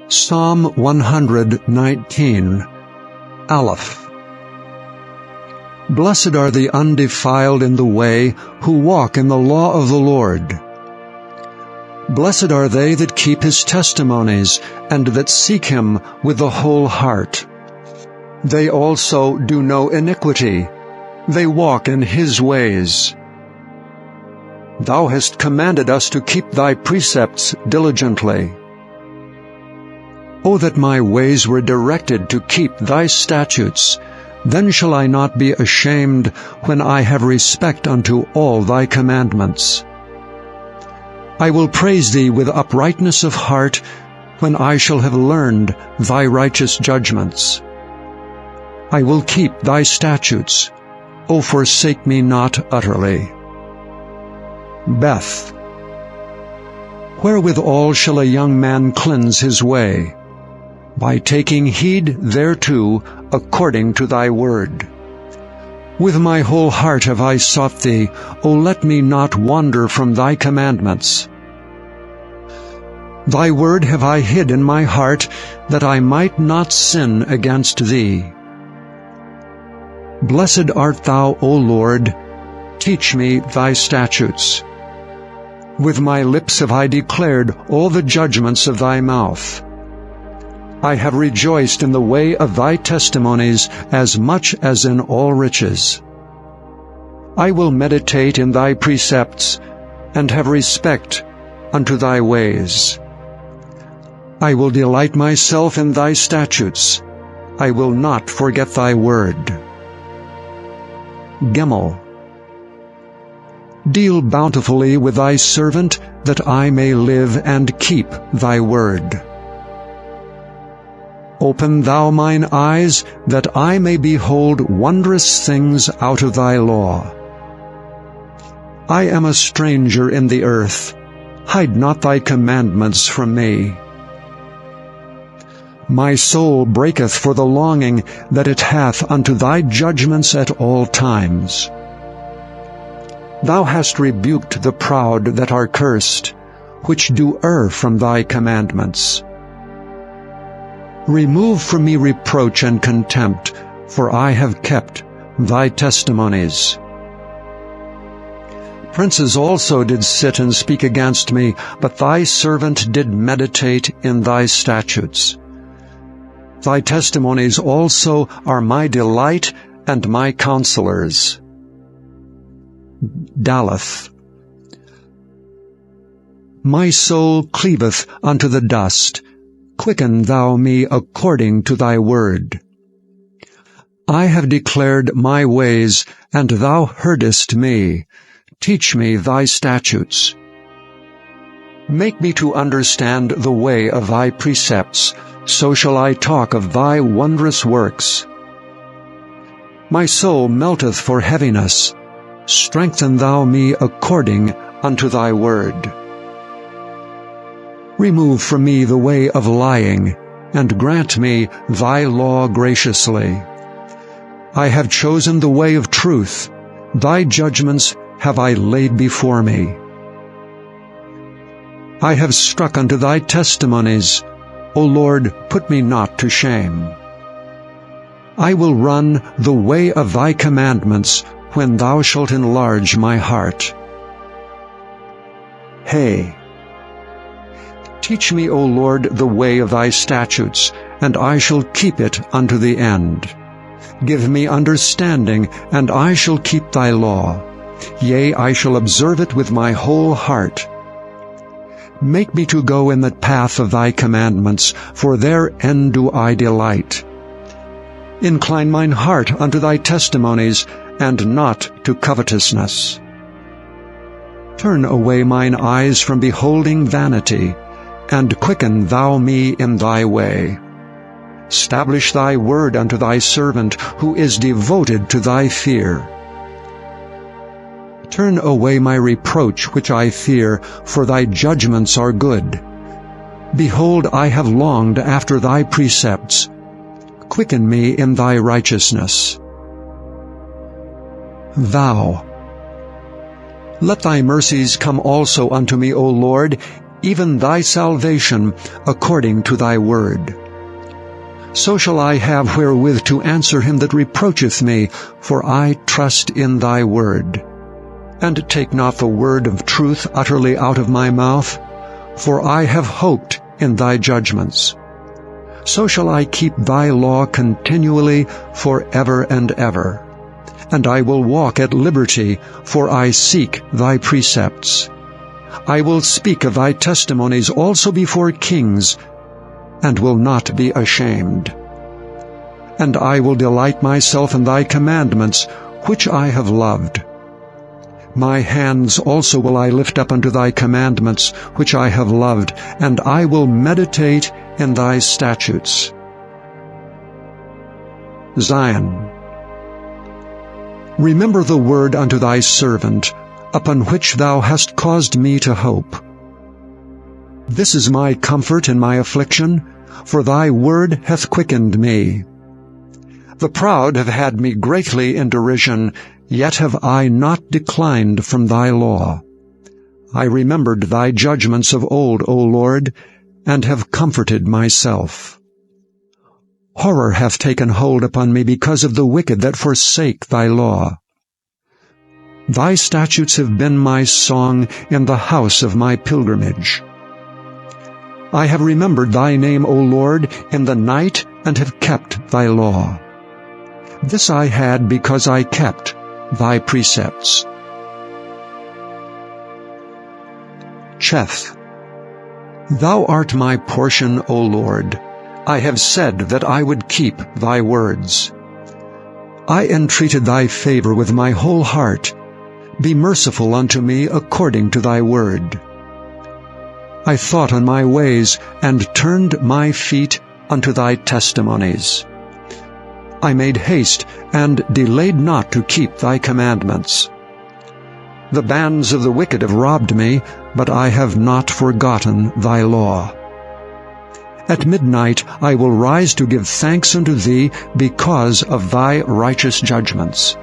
Psalm 119, Aleph. Blessed are the undefiled in the way, who walk in the law of the Lord. Blessed are they that keep his testimonies, and that seek him with the whole heart. They also do no iniquity, they walk in his ways. Thou hast commanded us to keep thy precepts diligently. O that my ways were directed to keep thy statutes! Then shall I not be ashamed when I have respect unto all thy commandments. I will praise thee with uprightness of heart, when I shall have learned thy righteous judgments. I will keep thy statutes. O forsake me not utterly. Beth. Wherewithal shall a young man cleanse his way? By taking heed thereto according to thy word. With my whole heart have I sought thee, O let me not wander from thy commandments. Thy word have I hid in my heart, that I might not sin against thee. Blessed art thou, O Lord, teach me thy statutes. With my lips have I declared all the judgments of thy mouth. I have rejoiced in the way of thy testimonies as much as in all riches. I will meditate in thy precepts, and have respect unto thy ways. I will delight myself in thy statutes. I will not forget thy word. Gimel. Deal bountifully with thy servant, that I may live and keep thy word. Open thou mine eyes, that I may behold wondrous things out of thy law. I am a stranger in the earth. Hide not thy commandments from me. My soul breaketh for the longing that it hath unto thy judgments at all times. Thou hast rebuked the proud that are cursed, which do err from thy commandments. Remove from me reproach and contempt, for I have kept thy testimonies. Princes also did sit and speak against me, but thy servant did meditate in thy statutes. Thy testimonies also are my delight and my counselors. Daleth. My soul cleaveth unto the dust. Quicken thou me according to thy word. I have declared my ways, and thou heardest me. Teach me thy statutes. Make me to understand the way of thy precepts, so shall I talk of thy wondrous works. My soul melteth for heaviness. Strengthen thou me according unto thy word. Remove from me the way of lying, and grant me thy law graciously. I have chosen the way of truth. Thy judgments have I laid before me. I have struck unto thy testimonies. O Lord, put me not to shame. I will run the way of thy commandments, when thou shalt enlarge my heart. Hey. Teach me, O Lord, the way of thy statutes, and I shall keep it unto the end. Give me understanding, and I shall keep thy law. Yea, I shall observe it with my whole heart. Make me to go in the path of thy commandments, for therein do I delight. Incline mine heart unto thy testimonies, and not to covetousness. Turn away mine eyes from beholding vanity, and quicken thou me in thy way. Stablish thy word unto thy servant, who is devoted to thy fear. Turn away my reproach which I fear, for thy judgments are good. Behold, I have longed after thy precepts. Quicken me in thy righteousness. Thou. Let thy mercies come also unto me, O Lord. even thy salvation according to thy word. So shall I have wherewith to answer him that reproacheth me, for I trust in thy word. And take not the word of truth utterly out of my mouth, for I have hoped in thy judgments. So shall I keep thy law continually for ever and ever. And I will walk at liberty, for I seek thy precepts. I will speak of thy testimonies also before kings, and will not be ashamed. And I will delight myself in thy commandments, which I have loved. My hands also will I lift up unto thy commandments, which I have loved, and I will meditate in thy statutes. Zion. Remember the word unto thy servant, upon which thou hast caused me to hope. This is my comfort in my affliction, for thy word hath quickened me. The proud have had me greatly in derision, yet have I not declined from thy law. I remembered thy judgments of old, O Lord, and have comforted myself. Horror hath taken hold upon me because of the wicked that forsake thy law. Thy statutes have been my song in the house of my pilgrimage. I have remembered thy name, O Lord, in the night, and have kept thy law. This I had because I kept thy precepts. Cheth. Thou art my portion, O Lord. I have said that I would keep thy words. I entreated thy favor with my whole heart. Be merciful unto me according to thy word. I thought on my ways, and turned my feet unto thy testimonies. I made haste, and delayed not to keep thy commandments. The bands of the wicked have robbed me, but I have not forgotten thy law. At midnight I will rise to give thanks unto thee because of thy righteous judgments.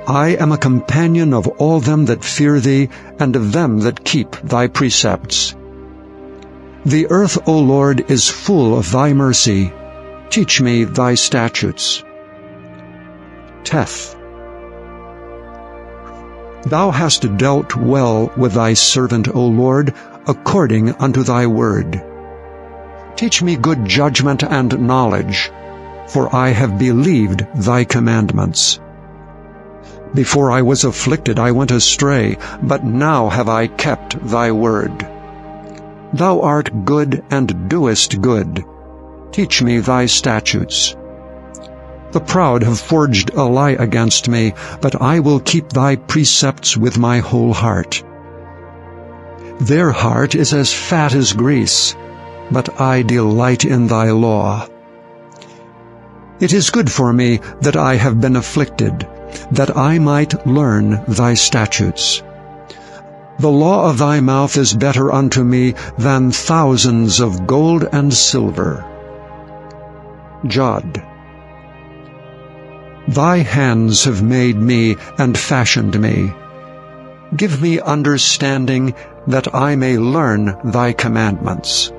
I am a companion of all them that fear thee, and of them that keep thy precepts. The earth, O Lord, is full of thy mercy. Teach me thy statutes. Teth. Thou hast dealt well with thy servant, O Lord, according unto thy word. Teach me good judgment and knowledge, for I have believed thy commandments. Before I was afflicted I went astray, but now have I kept thy word. Thou art good and doest good. Teach me thy statutes. The proud have forged a lie against me, but I will keep thy precepts with my whole heart. Their heart is as fat as grease, but I delight in thy law. It is good for me that I have been afflicted, that I might learn thy statutes. The law of thy mouth is better unto me than thousands of gold and silver. Jod. Thy hands have made me and fashioned me. Give me understanding, that I may learn thy commandments.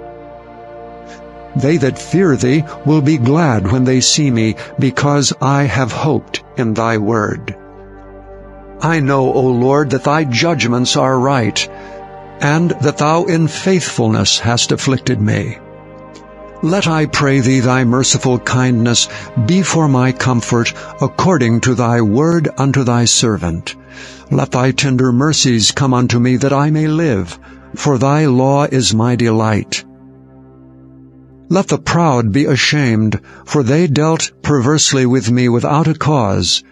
They that fear thee will be glad when they see me, because I have hoped in thy word. I know, O Lord, that thy judgments are right, and that thou in faithfulness hast afflicted me. Let, I pray thee, thy merciful kindness be for my comfort, according to thy word unto thy servant. Let thy tender mercies come unto me, that I may live, for thy law is my delight. Let the proud be ashamed, for they dealt perversely with me without a cause,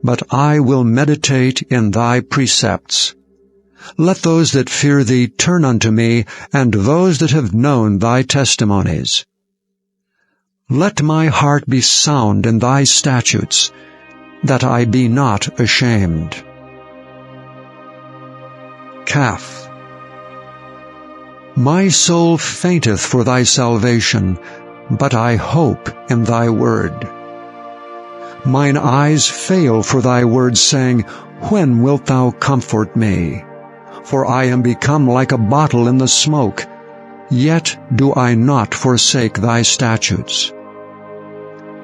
but I will meditate in thy precepts. Let those that fear thee turn unto me, and those that have known thy testimonies. Let my heart be sound in thy statutes, that I be not ashamed. Kaf. My soul fainteth for thy salvation, but I hope in thy word. Mine eyes fail for thy word, saying, When wilt thou comfort me? for I am become like a bottle in the smoke, yet do I not forsake thy statutes.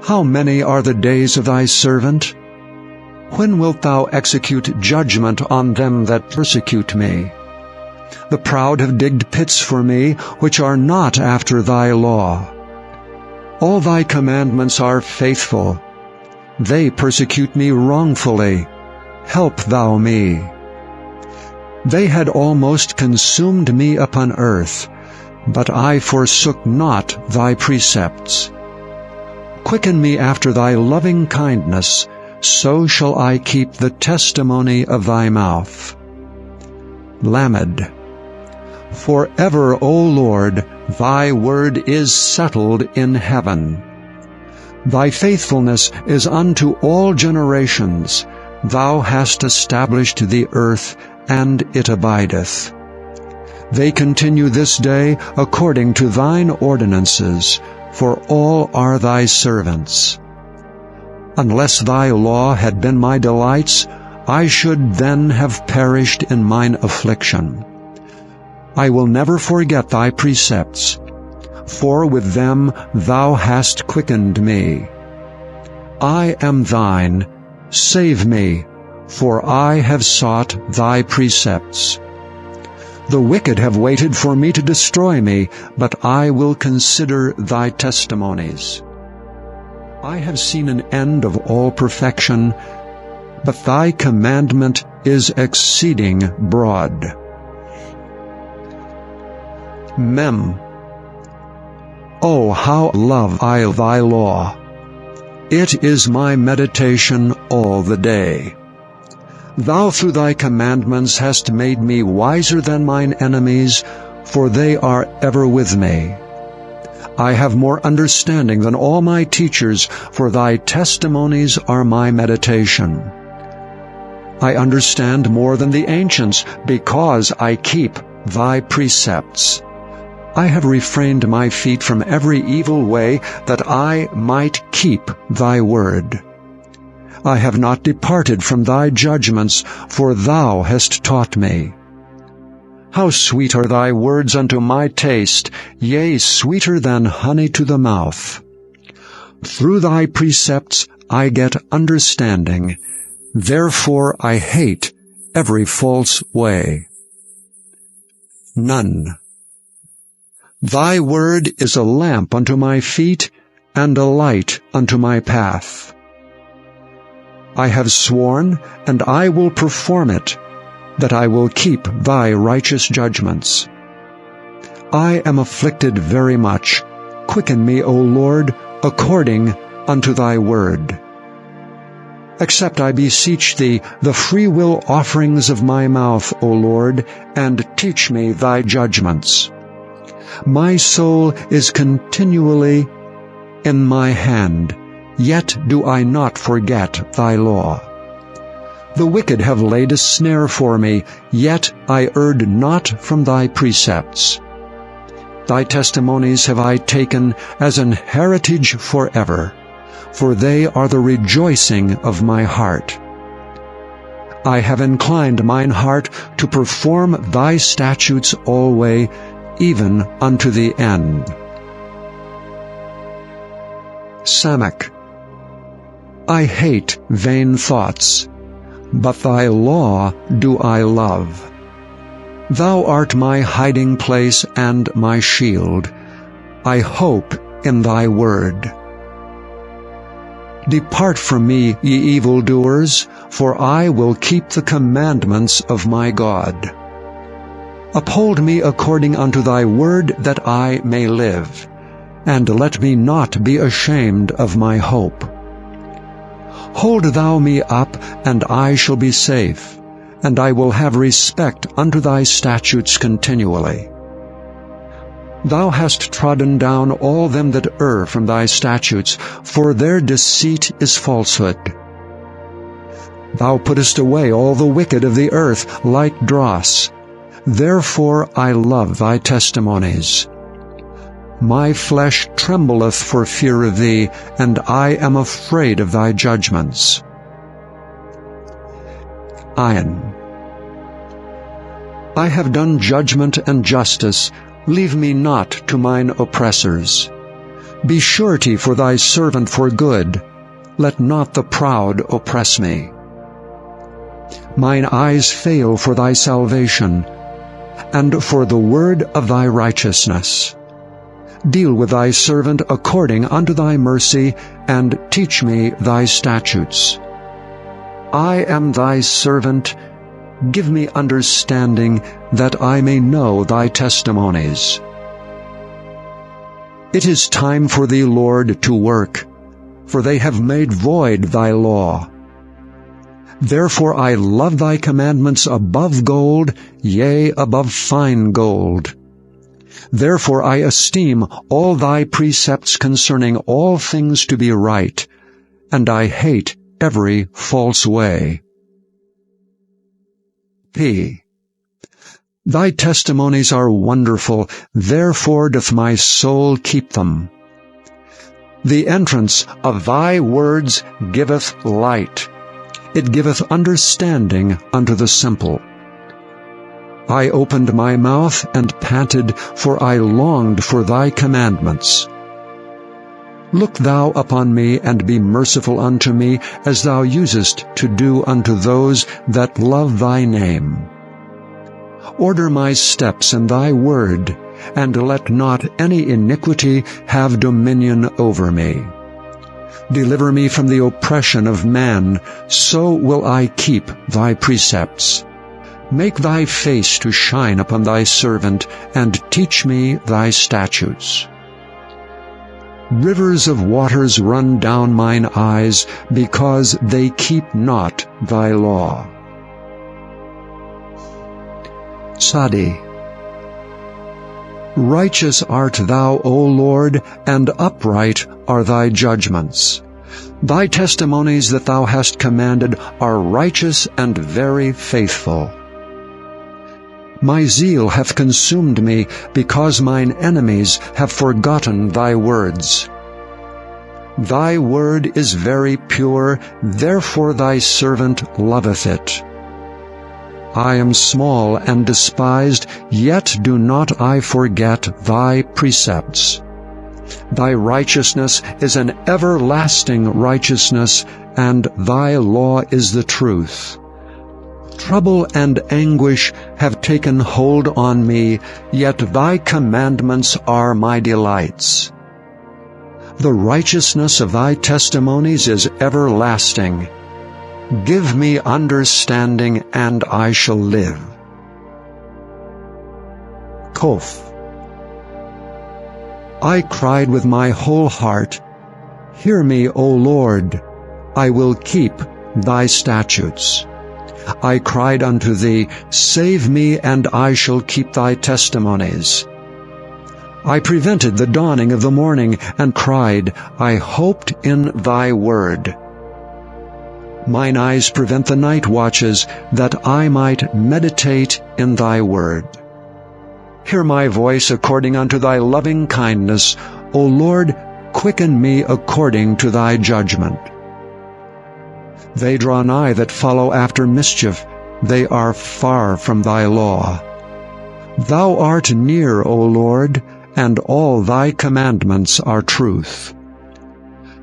How many are the days of thy servant? When wilt thou execute judgment on them that persecute me? The proud have digged pits for me, which are not after thy law. All thy commandments are faithful. They persecute me wrongfully. Help thou me. They had almost consumed me upon earth, but I forsook not thy precepts. Quicken me after thy loving kindness, so shall I keep the testimony of thy mouth. Lamed. Forever, O Lord, thy word is settled in heaven. Thy faithfulness is unto all generations. Thou hast established the earth, and it abideth. They continue this day according to thine ordinances, for all are thy servants. Unless thy law had been my delights, I should then have perished in mine affliction. I will never forget thy precepts, for with them thou hast quickened me. I am thine, save me, for I have sought thy precepts. The wicked have waited for me to destroy me, but I will consider thy testimonies. I have seen an end of all perfection, but thy commandment is exceeding broad. Mem. Oh, how love I thy law! It is my meditation all the day. Thou through thy commandments hast made me wiser than mine enemies, for they are ever with me. I have more understanding than all my teachers, for thy testimonies are my meditation. I understand more than the ancients, because I keep thy precepts. I have refrained my feet from every evil way, that I might keep thy word. I have not departed from thy judgments, for thou hast taught me. How sweet are thy words unto my taste, yea, sweeter than honey to the mouth. Through thy precepts I get understanding, therefore I hate every false way. None. Thy word is a lamp unto my feet, and a light unto my path. I have sworn, and I will perform it, that I will keep thy righteous judgments. I am afflicted very much. Quicken me, O Lord, according unto thy word. Accept, I beseech thee, the freewill offerings of my mouth, O Lord, and teach me thy judgments. My soul is continually in my hand, yet do I not forget thy law. The wicked have laid a snare for me, yet I erred not from thy precepts. Thy testimonies have I taken as an heritage forever, for they are the rejoicing of my heart. I have inclined mine heart to perform thy statutes alway, even unto the end. Samach. I hate vain thoughts, but thy law do I love. Thou art my hiding place and my shield. I hope in thy word. Depart from me, ye evildoers, for I will keep the commandments of my God. Uphold me according unto thy word, that I may live, and let me not be ashamed of my hope. Hold thou me up, and I shall be safe, and I will have respect unto thy statutes continually. Thou hast trodden down all them that err from thy statutes, for their deceit is falsehood. Thou puttest away all the wicked of the earth like dross. Therefore I love thy testimonies. My flesh trembleth for fear of thee, and I am afraid of thy judgments. Ayin. I have done judgment and justice. Leave me not to mine oppressors. Be surety for thy servant for good. Let not the proud oppress me. Mine eyes fail for thy salvation, and for the word of thy righteousness. Deal with thy servant according unto thy mercy, and teach me thy statutes. I am thy servant. Give me understanding, that I may know thy testimonies. It is time for thee, Lord, to work, for they have made void thy law. Therefore I love thy commandments above gold, yea, above fine gold. Therefore I esteem all thy precepts concerning all things to be right, and I hate every false way. P. Thy testimonies are wonderful, therefore doth my soul keep them. The entrance of thy words giveth light. It giveth understanding unto the simple. I opened my mouth and panted, for I longed for thy commandments. Look thou upon me, and be merciful unto me, as thou usest to do unto those that love thy name. Order my steps in thy word, and let not any iniquity have dominion over me. Deliver me from the oppression of man, so will I keep thy precepts. Make thy face to shine upon thy servant, and teach me thy statutes. Rivers of waters run down mine eyes, because they keep not thy law. Sadi. Righteous art thou, O Lord, and upright are thy judgments. Thy testimonies that thou hast commanded are righteous and very faithful. My zeal hath consumed me, because mine enemies have forgotten thy words. Thy word is very pure, therefore thy servant loveth it. I am small and despised, yet do not I forget thy precepts. Thy righteousness is an everlasting righteousness, and thy law is the truth. Trouble and anguish have taken hold on me, yet thy commandments are my delights. The righteousness of thy testimonies is everlasting. Give me understanding, and I shall live. Kof. I cried with my whole heart, Hear me, O Lord, I will keep thy statutes. I cried unto thee, Save me, and I shall keep thy testimonies. I prevented the dawning of the morning, and cried, I hoped in thy word. Mine eyes prevent the night watches, that I might meditate in thy word. Hear my voice according unto thy loving kindness. O Lord, quicken me according to thy judgment. They draw nigh that follow after mischief. They are far from thy law. Thou art near, O Lord, and all thy commandments are truth.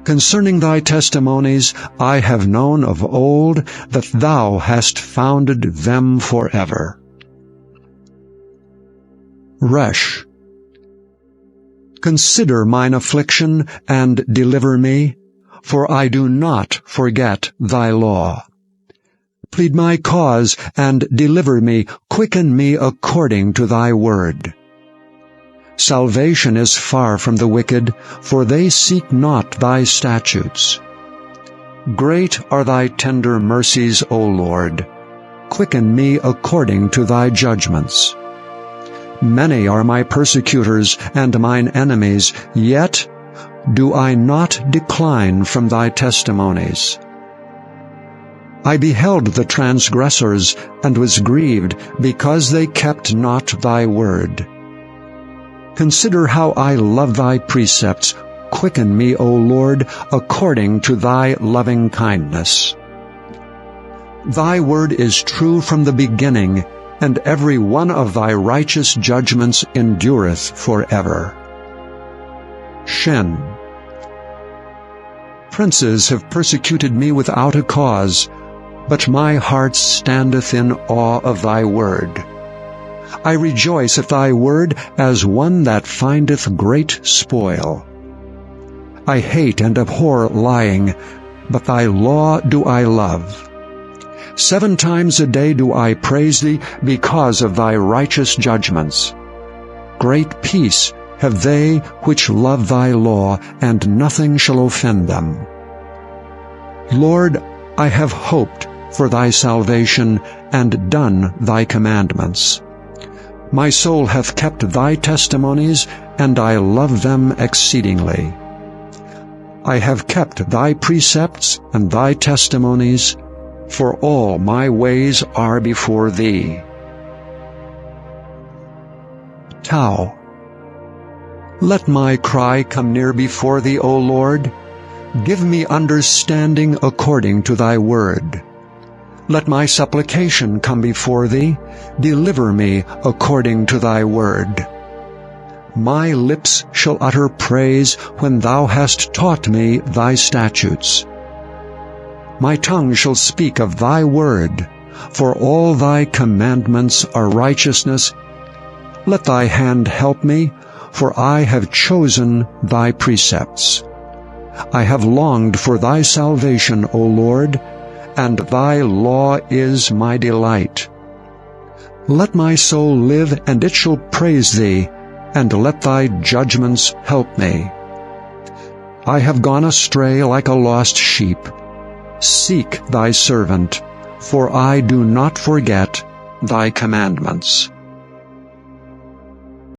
Concerning thy testimonies I have known of old, that thou hast founded them forever. Resh. Consider mine affliction, and deliver me, for I do not forget thy law. Plead my cause, and deliver me, quicken me according to thy word. Salvation is far from the wicked, for they seek not thy statutes. Great are thy tender mercies, O Lord. Quicken me according to thy judgments. Many are my persecutors and mine enemies, yet do I not decline from thy testimonies. I beheld the transgressors, and was grieved, because they kept not thy word. Consider how I love thy precepts. Quicken me, O Lord, according to thy loving kindness. Thy word is true from the beginning, and every one of thy righteous judgments endureth forever. Shen. Princes have persecuted me without a cause, but my heart standeth in awe of thy word. I rejoice at thy word as one that findeth great spoil. I hate and abhor lying, but thy law do I love. 7 times a day do I praise thee because of thy righteous judgments. Great peace have they which love thy law, and nothing shall offend them. Lord, I have hoped for thy salvation, and done thy commandments. My soul hath kept thy testimonies, and I love them exceedingly. I have kept thy precepts and thy testimonies, for all my ways are before thee. Tau. Let my cry come near before thee, O Lord. Give me understanding according to thy word. Let my supplication come before thee. Deliver me according to thy word. My lips shall utter praise when thou hast taught me thy statutes. My tongue shall speak of thy word, for all thy commandments are righteousness. Let thy hand help me, for I have chosen thy precepts. I have longed for thy salvation, O Lord, and thy law is my delight. Let my soul live, and it shall praise thee, and let thy judgments help me. I have gone astray like a lost sheep. Seek thy servant, for I do not forget thy commandments.